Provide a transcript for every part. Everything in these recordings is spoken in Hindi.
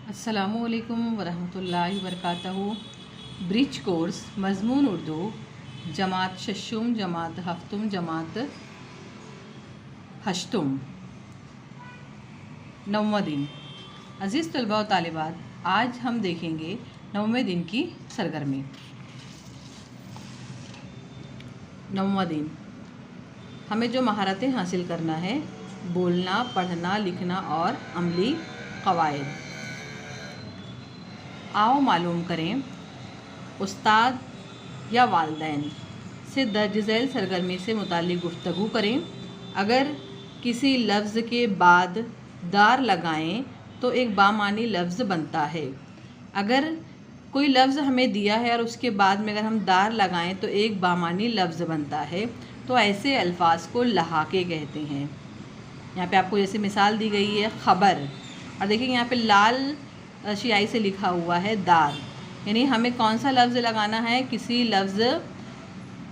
अस्सलामुअलैकुम वरहमतुल्लाहि वबरकातुहू। ब्रिज कोर्स मज़मून उर्दू जमात शशुम जमात हफ्तुम जमात हश्तुम 9वां दिन। अज़ीज़ तलबा व तालिबात, आज हम देखेंगे 9वें दिन की सरगर्मी। 9वां दिन हमें जो महारतें हासिल करना है, बोलना, पढ़ना, लिखना और अमली क़वाइद। आओ मालूम करें, उस्ताद या वालिदैन से दर्ज झैल सरगर्मी से मुताल्लिक़ गुफ्तगू करें। अगर किसी लफ्ज़ के बाद दार लगाएं तो एक बामानी लफ्ज़ बनता है। अगर कोई लफ्ज़ हमें दिया है और उसके बाद में अगर हम दार लगाएं तो एक बामानी लफ्ज़ बनता है, तो ऐसे अल्फाज को लहाके कहते हैं। यहाँ पे आपको जैसे मिसाल दी गई है ख़बर, और देखिए यहाँ पे लाल स्याही से लिखा हुआ है दार, यानी हमें कौन सा लफ्ज़ लगाना है, किसी लफ्ज़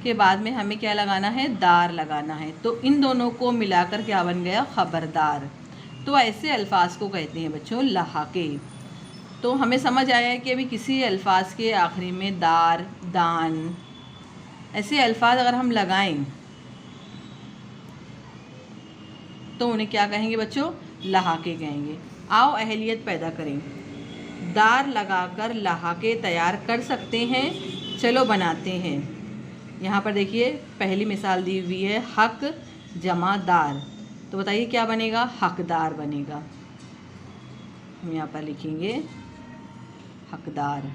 के बाद में हमें क्या लगाना है, दार लगाना है। तो इन दोनों को मिलाकर क्या बन गया, ख़बरदार। तो ऐसे अल्फाज को कहते हैं बच्चों लहाके। तो हमें समझ आया है कि अभी किसी अल्फाज के आखिरी में दार, दान, ऐसे अल्फाज अगर हम लगाएं तो उन्हें क्या कहेंगे बच्चों, लहाके कहेंगे। आओ अहलियत पैदा करें। दार लगाकर लहाके तैयार कर सकते हैं, चलो बनाते हैं। यहाँ पर देखिए पहली मिसाल दी हुई है हक जमा दार, तो बताइए क्या बनेगा, हकदार बनेगा। हम यहाँ पर लिखेंगे हकदार,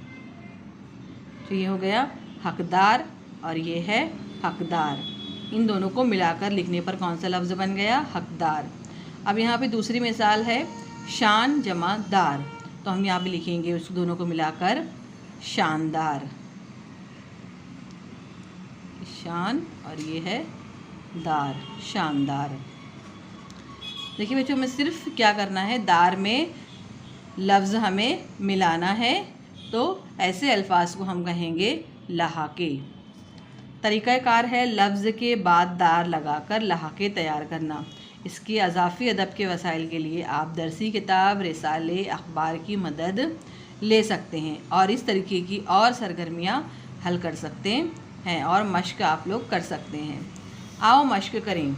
तो ये हो गया हकदार और ये है हकदार। इन दोनों को मिलाकर लिखने पर कौन सा लफ्ज़ बन गया, हकदार। अब यहाँ पे दूसरी मिसाल है शान जमा दार, तो हम यहाँ पे लिखेंगे उस दोनों को मिलाकर शानदार। शान और ये है दार, शानदार। देखिए बच्चों, हमें सिर्फ क्या करना है, दार में लफ्ज़ हमें मिलाना है, तो ऐसे अल्फाज को हम कहेंगे लहाके। तरीक़ाकार है लफ्ज़ के बाद दार लगाकर लहाके तैयार करना। इसकी अज़ाफ़ी अदब के वसाइल के लिए आप दरसी किताब, रिसाले, अखबार की मदद ले सकते हैं और इस तरीके की और सरगर्मियाँ हल कर सकते हैं और मश्क आप लोग कर सकते हैं। आओ मश्क करें।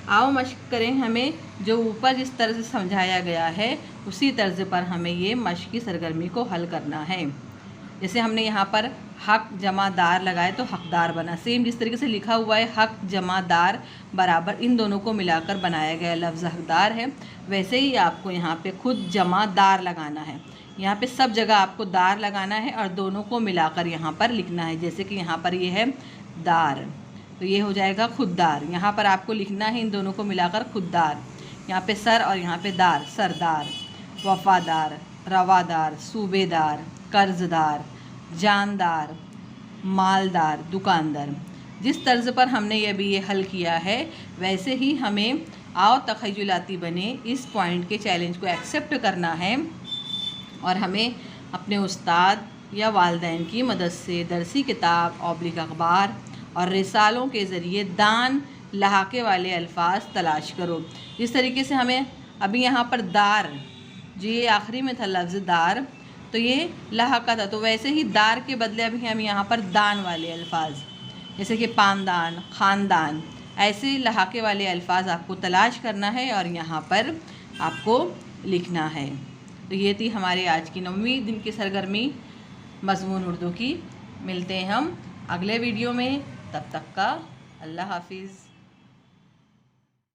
आओ मश्क करें, हमें जो ऊपर जिस तरह से समझाया गया है उसी तर्ज पर हमें ये मश्क की सरगर्मी को हल करना है। जैसे हमने यहाँ पर हक जमा दार लगाए तो हकदार बना। सेम जिस तरीके से लिखा हुआ है हक जमा दार बराबर इन दोनों को मिलाकर बनाया गया लफ्ज़ हकदार है, वैसे ही आपको यहाँ पे खुद जमा दार लगाना है। यहाँ पे सब जगह आपको दार लगाना है और दोनों को मिलाकर यहाँ पर लिखना है। जैसे कि यहाँ पर ये है दार, तो ये हो जाएगा खुददार। यहाँ पर आपको लिखना है इन दोनों को मिलाकर खुददार। यहाँ पे सर और यहाँ पे दार, सरदार, वफ़ादार, रवादार, सूबेदार, कर्जदार, जानदार, मालदार, दुकानदार। जिस तर्ज पर हमने ये हल किया है, वैसे ही हमें आओ तख़य्युलाती बने इस पॉइंट के चैलेंज को एक्सेप्ट करना है और हमें अपने उस्ताद या वालिदैन की मदद से दरसी किताब, ऑब्लिक अखबार और रिसालों के ज़रिए दान, लहाके वाले अल्फाज तलाश करो। इस तरीके से हमें अभी यहाँ पर दार, जो ये आखिरी में था लफ्ज़ दार, तो ये लहाका था, तो वैसे ही दार के बदले अभी हम यहाँ पर दान वाले अल्फाज, जैसे कि पानदान, ख़ानदान, ऐसे लहाके वाले अल्फाज आपको तलाश करना है और यहाँ पर आपको लिखना है। तो ये थी हमारे आज की 9वीं दिन की सरगर्मी मज़मून उर्दू की। मिलते हैं हम अगले वीडियो में, तब तक का अल्लाह हाफिज़।